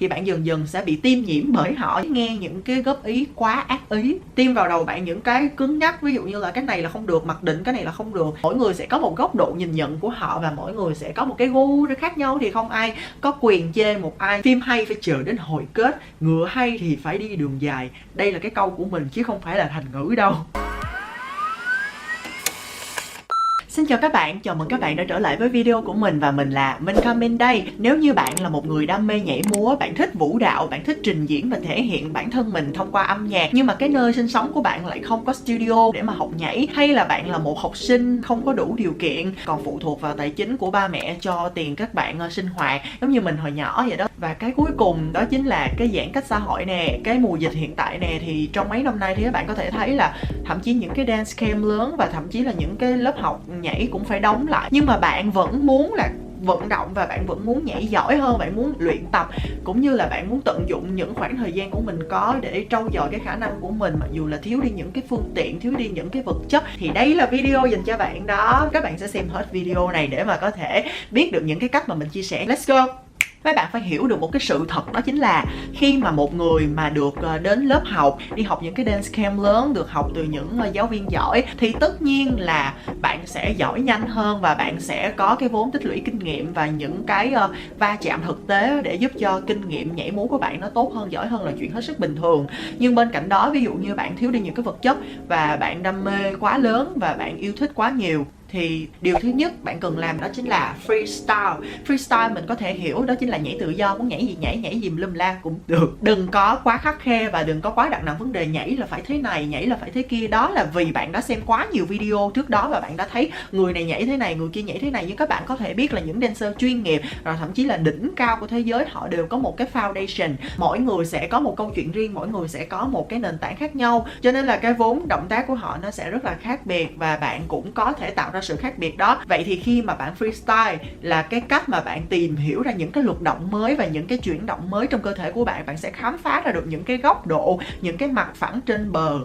thì bạn dần dần sẽ bị tiêm nhiễm bởi họ, nghe những cái góp ý quá ác ý, tiêm vào đầu bạn những cái cứng nhắc, ví dụ như là cái này là không được, mặc định cái này là không được. Mỗi người sẽ có một góc độ nhìn nhận của họ và mỗi người sẽ có một cái gu khác nhau, thì không ai có quyền chê một ai. Phim hay phải chờ đến hồi kết, ngựa hay thì phải đi đường dài. Đây là cái câu của mình chứ không phải là thành ngữ đâu. Xin chào các bạn, chào mừng các bạn đã trở lại với video của mình và mình là Minh Comment đây. Nếu như bạn là một người đam mê nhảy múa, bạn thích vũ đạo, bạn thích trình diễn và thể hiện bản thân mình thông qua âm nhạc, nhưng mà cái nơi sinh sống của bạn lại không có studio để mà học nhảy, hay là bạn là một học sinh không có đủ điều kiện, còn phụ thuộc vào tài chính của ba mẹ cho tiền các bạn sinh hoạt giống như mình hồi nhỏ vậy đó. Và cái cuối cùng đó chính là cái giãn cách xã hội nè, cái mùa dịch hiện tại nè, thì trong mấy năm nay thì các bạn có thể thấy là thậm chí những cái dance camp lớn và thậm chí là những cái lớp học nhảy cũng phải đóng lại, nhưng mà bạn vẫn muốn là vận động và bạn vẫn muốn nhảy giỏi hơn, bạn muốn luyện tập cũng như là bạn muốn tận dụng những khoảng thời gian của mình có để trau dồi cái khả năng của mình, mặc dù là thiếu đi những cái phương tiện, thiếu đi những cái vật chất. Thì đây là video dành cho bạn đó. Các bạn sẽ xem hết video này để mà có thể biết được những cái cách mà mình chia sẻ. Let's go. Mấy bạn phải hiểu được một cái sự thật, đó chính là khi mà một người mà được đến lớp học, đi học những cái dance camp lớn, được học từ những giáo viên giỏi, thì tất nhiên là bạn sẽ giỏi nhanh hơn và bạn sẽ có cái vốn tích lũy kinh nghiệm và những cái va chạm thực tế để giúp cho kinh nghiệm nhảy múa của bạn nó tốt hơn, giỏi hơn là chuyện hết sức bình thường. Nhưng bên cạnh đó, ví dụ như bạn thiếu đi những cái vật chất và bạn đam mê quá lớn và bạn yêu thích quá nhiều, thì điều thứ nhất bạn cần làm đó chính là freestyle. Freestyle mình có thể hiểu đó chính là nhảy tự do, muốn nhảy gì nhảy, nhảy gì lum la cũng được. Đừng có quá khắt khe và đừng có quá đặt nặng vấn đề nhảy là phải thế này, nhảy là phải thế kia. Đó là vì bạn đã xem quá nhiều video trước đó và bạn đã thấy người này nhảy thế này, người kia nhảy thế này. Nhưng các bạn có thể biết là những dancer chuyên nghiệp, rồi thậm chí là đỉnh cao của thế giới, họ đều có một cái foundation. Mỗi người sẽ có một câu chuyện riêng, mỗi người sẽ có một cái nền tảng khác nhau, cho nên là cái vốn động tác của họ nó sẽ rất là khác biệt và bạn cũng có thể tạo ra sự khác biệt đó. Vậy thì khi mà bạn freestyle là cái cách mà bạn tìm hiểu ra những cái luật động mới và những cái chuyển động mới trong cơ thể của bạn. Bạn sẽ khám phá ra được những cái góc độ, những cái mặt phẳng trên bờ,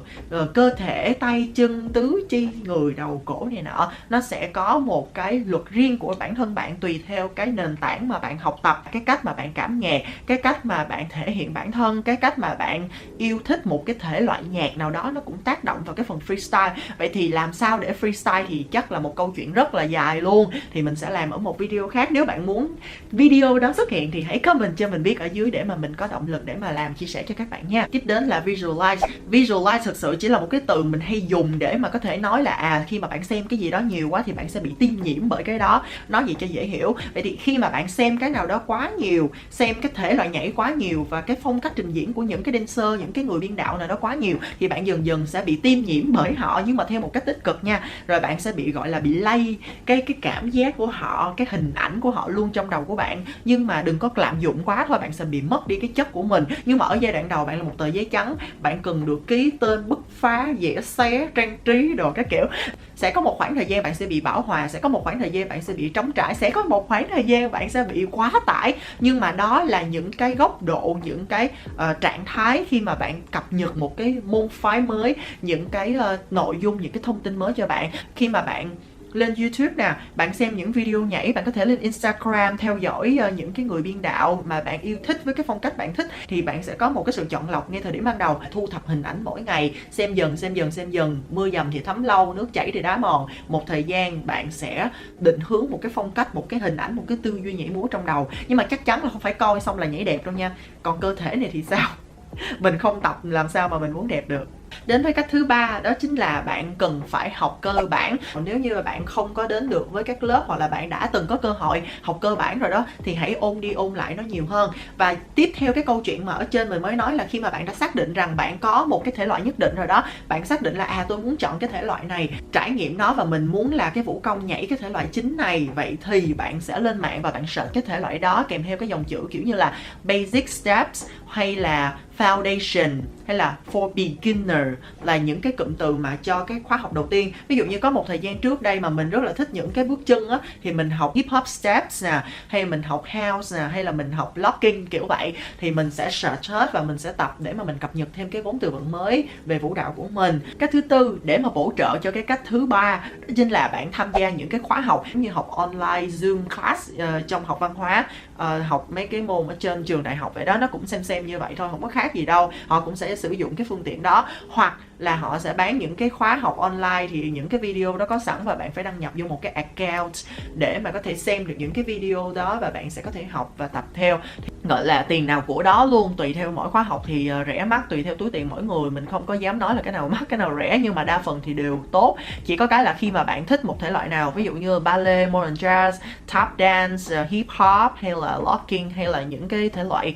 cơ thể, tay, chân, tứ chi, người, đầu, cổ này nọ. Nó sẽ có một cái luật riêng của bản thân bạn tùy theo cái nền tảng mà bạn học tập, cái cách mà bạn cảm nhạc, cái cách mà bạn thể hiện bản thân, cái cách mà bạn yêu thích một cái thể loại nhạc nào đó, nó cũng tác động vào cái phần freestyle. Vậy thì làm sao để freestyle thì chắc là một câu chuyện rất là dài luôn, thì mình sẽ làm ở một video khác. Nếu bạn muốn video đó xuất hiện thì hãy comment cho mình biết ở dưới để mà mình có động lực để mà làm, chia sẻ cho các bạn nha. Tiếp đến là visualize. Visualize thực sự chỉ là một cái từ mình hay dùng để mà có thể nói là khi mà bạn xem cái gì đó nhiều quá thì bạn sẽ bị tiêm nhiễm bởi cái đó. Nói gì cho dễ hiểu. Vậy thì khi mà bạn xem cái nào đó quá nhiều, xem cái thể loại nhảy quá nhiều và cái phong cách trình diễn của những cái dancer, những cái người biên đạo nào đó quá nhiều, thì bạn dần dần sẽ bị tiêm nhiễm bởi họ, nhưng mà theo một cách tích cực nha. Rồi bạn sẽ bị gọi là bị lay cái cảm giác của họ, cái hình ảnh của họ luôn trong đầu của bạn. Nhưng mà đừng có lạm dụng quá thôi, bạn sẽ bị mất đi cái chất của mình. Nhưng mà ở giai đoạn đầu bạn là một tờ giấy trắng, bạn cần được ký tên, bứt phá, vẽ xé, trang trí đồ các kiểu. Sẽ có một khoảng thời gian bạn sẽ bị bão hòa, sẽ có một khoảng thời gian bạn sẽ bị trống trải, sẽ có một khoảng thời gian bạn sẽ bị quá tải. Nhưng mà đó là những cái góc độ, những cái trạng thái khi mà bạn cập nhật một cái môn phái mới, những cái nội dung, những cái thông tin mới cho bạn. Khi mà bạn lên YouTube nè, bạn xem những video nhảy, bạn có thể lên Instagram theo dõi những cái người biên đạo mà bạn yêu thích với cái phong cách bạn thích, thì bạn sẽ có một cái sự chọn lọc ngay thời điểm ban đầu, thu thập hình ảnh mỗi ngày, xem dần, mưa dầm thì thấm lâu, nước chảy thì đá mòn. Một thời gian bạn sẽ định hướng một cái phong cách, một cái hình ảnh, một cái tư duy nhảy múa trong đầu. Nhưng mà chắc chắn là không phải coi xong là nhảy đẹp đâu nha. Còn cơ thể này thì sao? Mình không tập làm sao mà mình muốn đẹp được. Đến với cách thứ ba, đó chính là bạn cần phải học cơ bản. Nếu như mà bạn không có đến được với các lớp, hoặc là bạn đã từng có cơ hội học cơ bản rồi đó, thì hãy ôn đi ôn lại nó nhiều hơn. Và tiếp theo cái câu chuyện mà ở trên mình mới nói là khi mà bạn đã xác định rằng bạn có một cái thể loại nhất định rồi đó, bạn xác định là tôi muốn chọn cái thể loại này, trải nghiệm nó và mình muốn là cái vũ công nhảy cái thể loại chính này. Vậy thì bạn sẽ lên mạng và bạn search cái thể loại đó kèm theo cái dòng chữ kiểu như là basic steps hay là foundation, hay là for beginner là những cái cụm từ mà cho cái khóa học đầu tiên. Ví dụ như có một thời gian trước đây mà mình rất là thích những cái bước chân á, thì mình học hip hop steps nè, hay mình học house nè, hay là mình học locking kiểu vậy, thì mình sẽ search hết và mình sẽ tập để mà mình cập nhật thêm cái vốn từ vựng mới về vũ đạo của mình. Cái thứ tư để mà bổ trợ cho cái cách thứ ba, đó chính là bạn tham gia những cái khóa học như học online Zoom class trong học văn hóa, học mấy cái môn ở trên trường đại học vậy đó, nó cũng xem như vậy thôi, không có khác gì đâu. Họ cũng sẽ sử dụng cái phương tiện đó, hoặc là họ sẽ bán những cái khóa học online, thì những cái video đó có sẵn và bạn phải đăng nhập vô một cái account để mà có thể xem được những cái video đó và bạn sẽ có thể học và tập theo. Gọi là tiền nào của đó luôn, tùy theo mỗi khóa học thì rẻ mắc tùy theo túi tiền mỗi người, mình không có dám nói là cái nào mắc cái nào rẻ, nhưng mà đa phần thì đều tốt. Chỉ có cái là khi mà bạn thích một thể loại nào, ví dụ như ballet, modern jazz, tap dance, hip hop hay là locking, hay là những cái thể loại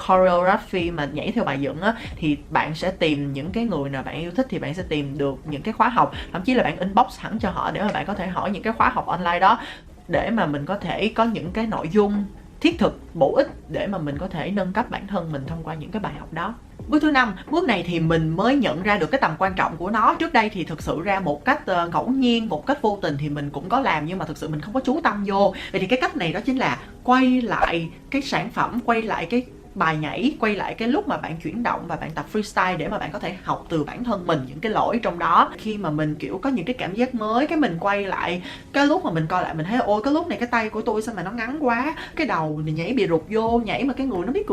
choreography mà nhảy theo bài dựng á, thì bạn sẽ tìm những cái người nào bạn yêu thích thì bạn sẽ tìm được những cái khóa học, thậm chí là bạn inbox hẳn cho họ để mà bạn có thể hỏi những cái khóa học online đó, để mà mình có thể có những cái nội dung thiết thực, bổ ích để mà mình có thể nâng cấp bản thân mình thông qua những cái bài học đó. Bước thứ 5, bước này thì mình mới nhận ra được cái tầm quan trọng của nó. Trước đây thì thực sự ra một cách ngẫu nhiên, một cách vô tình thì mình cũng có làm, nhưng mà thực sự mình không có chú tâm vô. Vậy thì cái cách này đó chính là quay lại cái sản phẩm, quay lại cái bài nhảy, quay lại cái lúc mà bạn chuyển động và bạn tập freestyle để mà bạn có thể học từ bản thân mình những cái lỗi trong đó. Khi mà mình kiểu có những cái cảm giác mới, cái mình quay lại cái lúc mà mình coi lại, mình thấy ôi cái lúc này cái tay của tôi sao mà nó ngắn quá, cái đầu thì nhảy bị rụt vô, nhảy mà cái người nó biết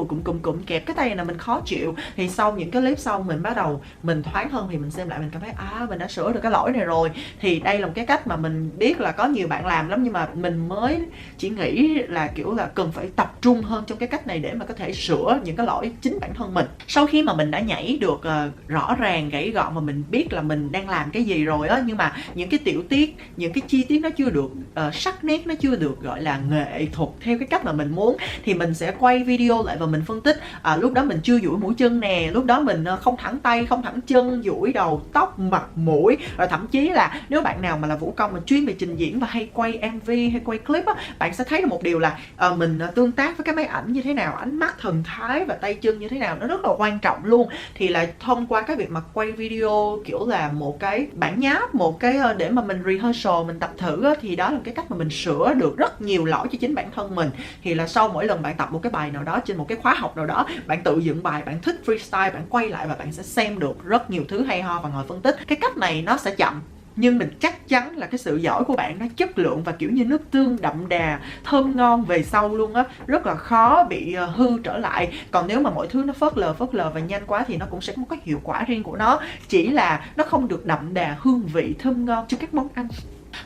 cụm kẹp cái tay này mình khó chịu. Thì sau những cái clip sau mình bắt đầu mình thoáng hơn, thì mình xem lại mình cảm thấy mình đã sửa được cái lỗi này rồi. Thì đây là một cái cách mà mình biết là có nhiều bạn làm lắm, nhưng mà mình mới chỉ nghĩ là kiểu là cần phải tập trung hơn trong cái cách này để mà có thể sửa những cái lỗi chính bản thân mình. Sau khi mà mình đã nhảy được rõ ràng, gãy gọn và mình biết là mình đang làm cái gì rồi á, nhưng mà những cái tiểu tiết, những cái chi tiết nó chưa được sắc nét, nó chưa được gọi là nghệ thuật theo cái cách mà mình muốn, thì mình sẽ quay video lại và mình phân tích. Lúc đó mình chưa duỗi mũi chân nè, lúc đó mình không thẳng tay, không thẳng chân, duỗi đầu, tóc, mặt, mũi. Rồi thậm chí là nếu bạn nào mà là vũ công mà chuyên về trình diễn và hay quay MV hay quay clip á, bạn sẽ thấy được một điều là mình tương tác với cái máy ảnh như thế nào, ánh mắt, thần thái và tay chân như thế nào, nó rất là quan trọng luôn. Thì là thông qua cái việc mà quay video kiểu là một cái bản nháp, một cái để mà mình rehearsal, mình tập thử á, thì đó là cái cách mà mình sửa được rất nhiều lỗi cho chính bản thân mình. Thì là sau mỗi lần bạn tập một cái bài nào đó trên một cái khóa học nào đó, bạn tự dựng bài, bạn thích freestyle, bạn quay lại và bạn sẽ xem được rất nhiều thứ hay ho và ngồi phân tích. Cái cách này nó sẽ chậm, nhưng mình chắc chắn là cái sự giỏi của bạn nó chất lượng và kiểu như nước tương đậm đà, thơm ngon về sau luôn á, rất là khó bị hư trở lại. Còn nếu mà mọi thứ nó phớt lờ và nhanh quá thì nó cũng sẽ không có hiệu quả riêng của nó, chỉ là nó không được đậm đà hương vị thơm ngon cho các món ăn.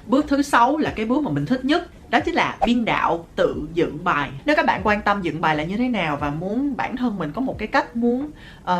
Bước thứ 6 là cái bước mà mình thích nhất, đó chính là biên đạo tự dựng bài. Nếu các bạn quan tâm dựng bài là như thế nào và muốn bản thân mình có một cái cách muốn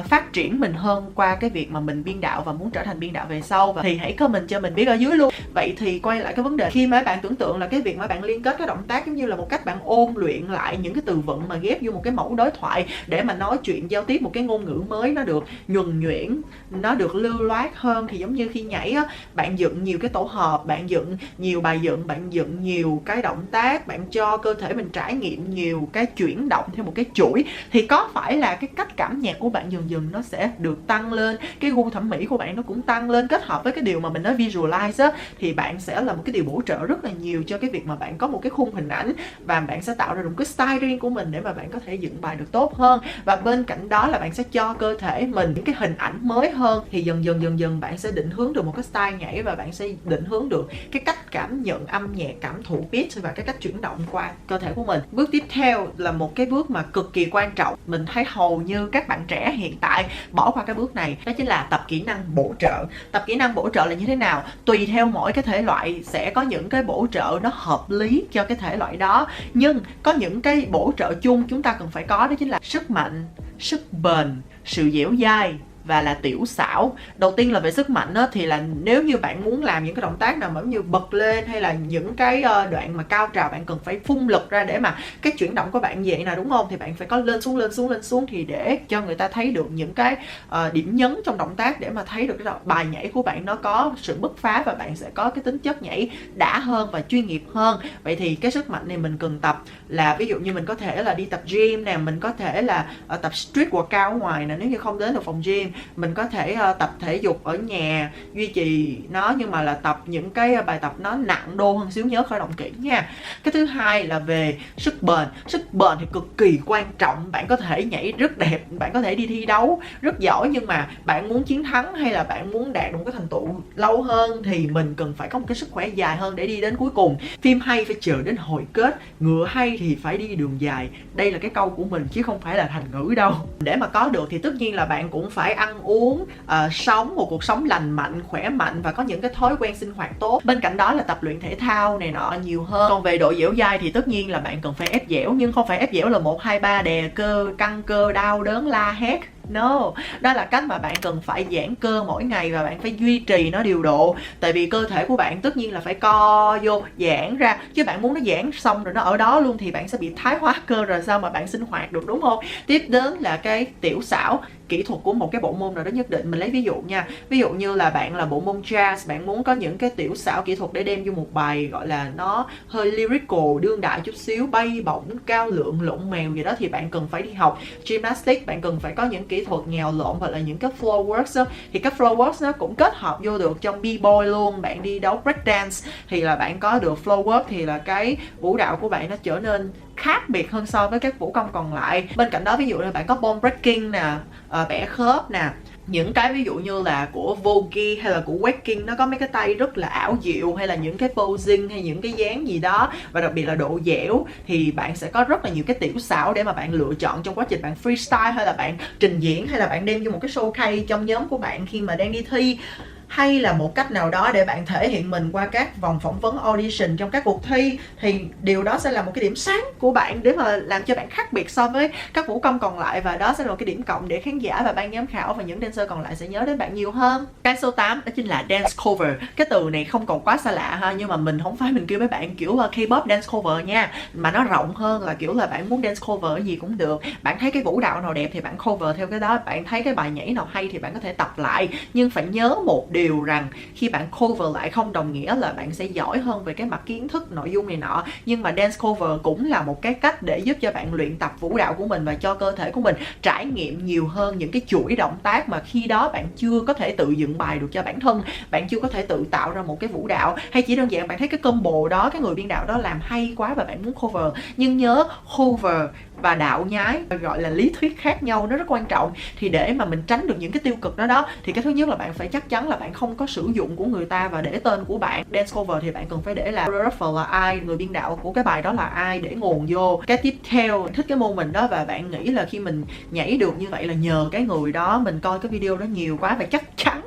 phát triển mình hơn qua cái việc mà mình biên đạo và muốn trở thành biên đạo về sau, thì hãy comment cho mình biết ở dưới luôn. Vậy thì quay lại cái vấn đề, khi mà bạn tưởng tượng là cái việc mà bạn liên kết cái động tác giống như là một cách bạn ôn luyện lại những cái từ vựng mà ghép vô một cái mẫu đối thoại để mà nói chuyện giao tiếp một cái ngôn ngữ mới, nó được nhuần nhuyễn, nó được lưu loát hơn. Thì giống như khi nhảy á, bạn dựng nhiều cái tổ hợp, bạn dựng nhiều bài dựng, bạn dựng nhiều cái động tác, bạn cho cơ thể mình trải nghiệm nhiều cái chuyển động theo một cái chuỗi, thì có phải là cái cách cảm nhạc của bạn dần dần nó sẽ được tăng lên, cái gu thẩm mỹ của bạn nó cũng tăng lên, kết hợp với cái điều mà mình nói visualize á, thì bạn sẽ là một cái điều bổ trợ rất là nhiều cho cái việc mà bạn có một cái khung hình ảnh và bạn sẽ tạo ra được một cái style riêng của mình để mà bạn có thể dựng bài được tốt hơn. Và bên cạnh đó là bạn sẽ cho cơ thể mình những cái hình ảnh mới hơn, thì dần dần bạn sẽ định hướng được một cái style nhảy và bạn sẽ định hướng được cái cách cảm nhận âm nhạc, cảm thụ beat và cái cách chuyển động qua cơ thể của mình. Bước tiếp theo là một cái bước mà cực kỳ quan trọng, mình thấy hầu như các bạn trẻ hiện tại bỏ qua cái bước này, đó chính là tập kỹ năng bổ trợ. Tập kỹ năng bổ trợ là như thế nào? Tùy theo mỗi cái thể loại sẽ có những cái bổ trợ nó hợp lý cho cái thể loại đó, nhưng có những cái bổ trợ chung chúng ta cần phải có, đó chính là sức mạnh, sức bền, sự dẻo dai, và là tiểu xảo. Đầu tiên là về sức mạnh á, thì là nếu như bạn muốn làm những cái động tác nào mà như bật lên hay là những cái đoạn mà cao trào bạn cần phải phun lực ra để mà cái chuyển động của bạn vậy nè, đúng không? Thì bạn phải có lên xuống lên xuống lên xuống, thì để cho người ta thấy được những cái điểm nhấn trong động tác, để mà thấy được cái bài nhảy của bạn nó có sự bứt phá và bạn sẽ có cái tính chất nhảy đã hơn và chuyên nghiệp hơn. Vậy thì cái sức mạnh này mình cần tập là ví dụ như mình có thể là đi tập gym nè, mình có thể là tập street workout ở ngoài nè, nếu như không đến được phòng gym mình có thể tập thể dục ở nhà duy trì nó, nhưng mà là tập những cái bài tập nó nặng đô hơn xíu, nhớ khởi động kỹ nha. Cái thứ hai là về sức bền. Sức bền thì cực kỳ quan trọng. Bạn có thể nhảy rất đẹp, bạn có thể đi thi đấu rất giỏi, nhưng mà bạn muốn chiến thắng hay là bạn muốn đạt được một cái thành tựu lâu hơn thì mình cần phải có một cái sức khỏe dài hơn để đi đến cuối cùng. Phim hay phải chờ đến hồi kết, ngựa hay thì phải đi đường dài. Đây là cái câu của mình chứ không phải là thành ngữ đâu. Để mà có được thì tất nhiên là bạn cũng phải ăn uống, sống một cuộc sống lành mạnh, khỏe mạnh và có những cái thói quen sinh hoạt tốt. Bên cạnh đó là tập luyện thể thao này nọ nhiều hơn. Còn về độ dẻo dai thì tất nhiên là bạn cần phải ép dẻo, nhưng không phải ép dẻo là 1, 2, 3 đè cơ, căng cơ, đau đớn, la hét. No, đó là cách mà bạn cần phải giãn cơ mỗi ngày và bạn phải duy trì nó điều độ. Tại vì cơ thể của bạn tất nhiên là phải co vô, giãn ra, chứ bạn muốn nó giãn xong rồi nó ở đó luôn thì bạn sẽ bị thái hóa cơ, rồi sao mà bạn sinh hoạt được, đúng không? Tiếp đến là cái tiểu xảo, kỹ thuật của một cái bộ môn nào đó nhất định. Mình lấy ví dụ nha, ví dụ như là bạn là bộ môn jazz, bạn muốn có những cái tiểu xảo kỹ thuật để đem vô một bài gọi là nó hơi lyrical, đương đại chút xíu, bay bổng, cao lượng, lộn mèo gì đó, thì bạn cần phải đi học gymnastics, bạn cần phải có những kỹ thuật nhào lộn hoặc là những cái floor works đó. Thì các floor works nó cũng kết hợp vô được trong b-boy luôn. Bạn đi đấu breakdance thì là bạn có được floor work, thì là cái vũ đạo của bạn nó trở nên khác biệt hơn so với các vũ công còn lại. Bên cạnh đó ví dụ như bạn có bone breaking nè, bẻ khớp nè, những cái ví dụ như là của voguing hay là của waking, nó có mấy cái tay rất là ảo diệu, hay là những cái posing hay những cái dáng gì đó, và đặc biệt là độ dẻo, thì bạn sẽ có rất là nhiều cái tiểu xảo để mà bạn lựa chọn trong quá trình bạn freestyle, hay là bạn trình diễn, hay là bạn đem vô một cái showcase trong nhóm của bạn khi mà đang đi thi, hay là một cách nào đó để bạn thể hiện mình qua các vòng phỏng vấn audition trong các cuộc thi. Thì điều đó sẽ là một cái điểm sáng của bạn để mà làm cho bạn khác biệt so với các vũ công còn lại, và đó sẽ là một cái điểm cộng để khán giả và ban giám khảo và những dancer còn lại sẽ nhớ đến bạn nhiều hơn. Cái số 8 đó chính là dance cover. Cái từ này không còn quá xa lạ ha, nhưng mà mình không phải mình kêu mấy bạn kiểu K-pop dance cover nha, mà nó rộng hơn là kiểu là bạn muốn dance cover cái gì cũng được. Bạn thấy cái vũ đạo nào đẹp thì bạn cover theo cái đó, bạn thấy cái bài nhảy nào hay thì bạn có thể tập lại, nhưng phải nhớ một điều rằng khi bạn cover lại không đồng nghĩa là bạn sẽ giỏi hơn về cái mặt kiến thức nội dung này nọ, nhưng mà dance cover cũng là một cái cách để giúp cho bạn luyện tập vũ đạo của mình và cho cơ thể của mình trải nghiệm nhiều hơn những cái chuỗi động tác mà khi đó bạn chưa có thể tự dựng bài được cho bản thân, bạn chưa có thể tự tạo ra một cái vũ đạo, hay chỉ đơn giản bạn thấy cái combo đó, cái người biên đạo đó làm hay quá và bạn muốn cover. Nhưng nhớ cover và đạo nhái gọi là lý thuyết khác nhau, nó rất quan trọng. Thì để mà mình tránh được những cái tiêu cực đó thì cái thứ nhất là bạn phải chắc chắn là bạn không có sử dụng của người ta và để tên của bạn. Dance cover thì bạn cần phải để là choreographer là ai, người biên đạo của cái bài đó là ai, để nguồn vô. Cái tiếp theo, thích cái môn mình đó và bạn nghĩ là khi mình nhảy được như vậy là nhờ cái người đó, mình coi cái video đó nhiều quá, và chắc chắn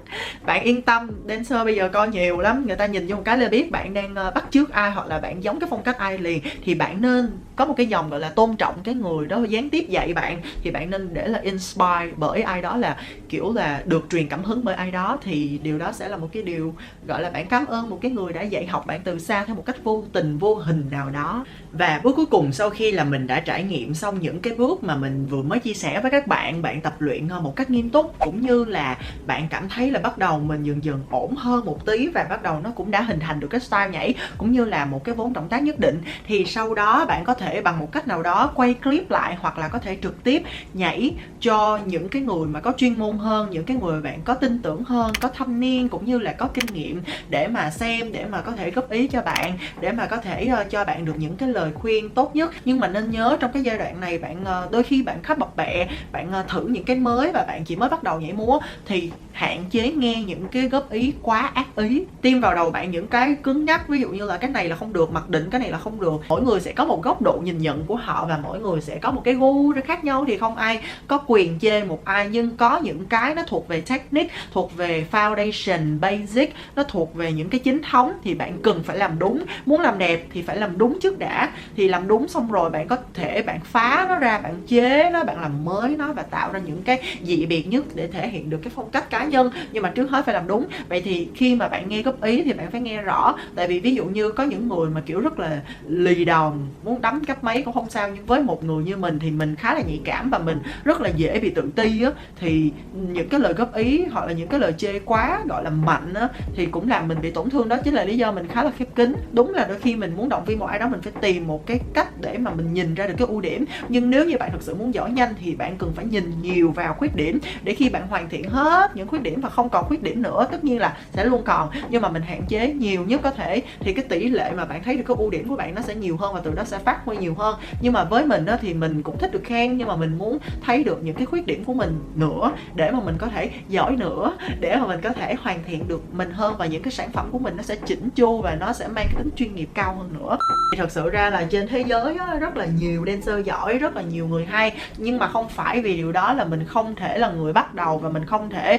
bạn yên tâm, dancer bây giờ coi nhiều lắm, người ta nhìn vô một cái là biết bạn đang bắt chước ai hoặc là bạn giống cái phong cách ai liền. Thì bạn nên có một cái dòng gọi là tôn trọng cái người đó gián tiếp dạy bạn, thì bạn nên để là inspire bởi ai đó, là kiểu là được truyền cảm hứng bởi ai đó, thì điều đó sẽ là một cái điều gọi là bạn cảm ơn một cái người đã dạy học bạn từ xa theo một cách vô tình vô hình nào đó. Và bước cuối cùng, sau khi là mình đã trải nghiệm xong những cái bước mà mình vừa mới chia sẻ với các bạn, bạn tập luyện một cách nghiêm túc, cũng như là bạn cảm thấy là bắt đầu mình dần dần ổn hơn một tí và bắt đầu nó cũng đã hình thành được cái style nhảy cũng như là một cái vốn động tác nhất định, thì sau đó bạn có thể bằng một cách nào đó quay clip lại, hoặc là có thể trực tiếp nhảy cho những cái người mà có chuyên môn hơn, những cái người bạn có tin tưởng hơn, có thâm niên cũng như là có kinh nghiệm để mà xem, để mà có thể góp ý cho bạn, để mà có thể cho bạn được những cái lời khuyên tốt nhất. Nhưng mà nên nhớ trong cái giai đoạn này bạn đôi khi bạn khá bập bẹ, bạn thử những cái mới và bạn chỉ mới bắt đầu nhảy múa thì hạn chế nghe nghe những cái góp ý quá ác ý, tiêm vào đầu bạn những cái cứng nhắc, ví dụ như là cái này là không được, mặc định cái này là không được. Mỗi người sẽ có một góc độ nhìn nhận của họ và mỗi người sẽ có một cái gu khác nhau, thì không ai có quyền chê một ai. Nhưng có những cái nó thuộc về technique, thuộc về foundation, basic, nó thuộc về những cái chính thống thì bạn cần phải làm đúng. Muốn làm đẹp thì phải làm đúng trước đã, thì làm đúng xong rồi bạn có thể bạn phá nó ra, bạn chế nó, bạn làm mới nó và tạo ra những cái dị biệt nhất để thể hiện được cái phong cách cá nhân. Nhưng mà trước hết phải làm đúng. Vậy thì khi mà bạn nghe góp ý thì bạn phải nghe rõ, tại vì ví dụ như có những người mà kiểu rất là lì đòn, muốn đấm cấp mấy cũng không sao, nhưng với một người như mình thì mình khá là nhạy cảm và mình rất là dễ bị tự ti á, thì những cái lời góp ý hoặc là những cái lời chê quá gọi là mạnh á thì cũng làm mình bị tổn thương. Đó chính là lý do mình khá là khép kín. Đúng là đôi khi mình muốn động viên một ai đó mình phải tìm một cái cách để mà mình nhìn ra được cái ưu điểm, nhưng nếu như bạn thực sự muốn giỏi nhanh thì bạn cần phải nhìn nhiều vào khuyết điểm, để khi bạn hoàn thiện hết những khuyết điểm và không còn khuyết điểm nữa, tất nhiên là sẽ luôn còn, nhưng mà mình hạn chế nhiều nhất có thể, thì cái tỷ lệ mà bạn thấy được cái ưu điểm của bạn nó sẽ nhiều hơn và từ đó sẽ phát huy nhiều hơn. Nhưng mà với mình đó thì mình cũng thích được khen, nhưng mà mình muốn thấy được những cái khuyết điểm của mình nữa để mà mình có thể giỏi nữa, để mà mình có thể hoàn thiện được mình hơn, và những cái sản phẩm của mình nó sẽ chỉnh chu và nó sẽ mang cái tính chuyên nghiệp cao hơn nữa. Thì thật sự ra là trên thế giới á, rất là nhiều dancer giỏi, rất là nhiều người hay, nhưng mà không phải vì điều đó là mình không thể là người bắt đầu và mình không thể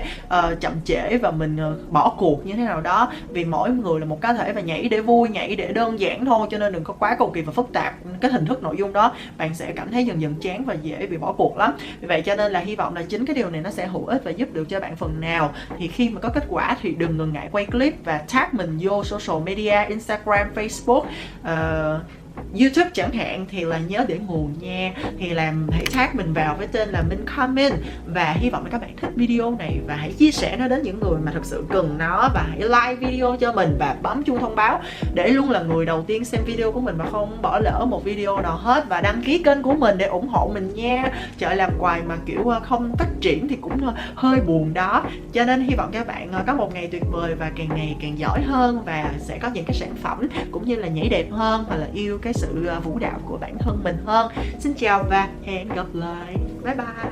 chậm trễ và mình bỏ cuộc như thế nào đó, vì mỗi người là một cá thể và nhảy để vui, nhảy để đơn giản thôi, cho nên đừng có quá cầu kỳ và phức tạp cái hình thức nội dung đó, bạn sẽ cảm thấy dần dần chán và dễ bị bỏ cuộc lắm. Vì vậy cho nên là hy vọng là chính cái điều này nó sẽ hữu ích và giúp được cho bạn phần nào. Thì khi mà có kết quả thì đừng ngần ngại quay clip và tag mình vô social media, Instagram, Facebook, YouTube chẳng hạn, thì là nhớ để nguồn nha, thì hãy tag mình vào với tên là Minh Comment. Và hy vọng là các bạn thích video này và hãy chia sẻ nó đến những người mà thực sự cần nó, và hãy like video cho mình và bấm chuông thông báo để luôn là người đầu tiên xem video của mình và không bỏ lỡ một video nào hết, và đăng ký kênh của mình để ủng hộ mình nha. Trời, làm hoài mà kiểu không phát triển thì cũng hơi buồn đó. Cho nên hy vọng các bạn có một ngày tuyệt vời và càng ngày càng giỏi hơn, và sẽ có những cái sản phẩm cũng như là nhảy đẹp hơn, hoặc là yêu cái sự vũ đạo của bản thân mình hơn. Xin chào và hẹn gặp lại. Bye bye.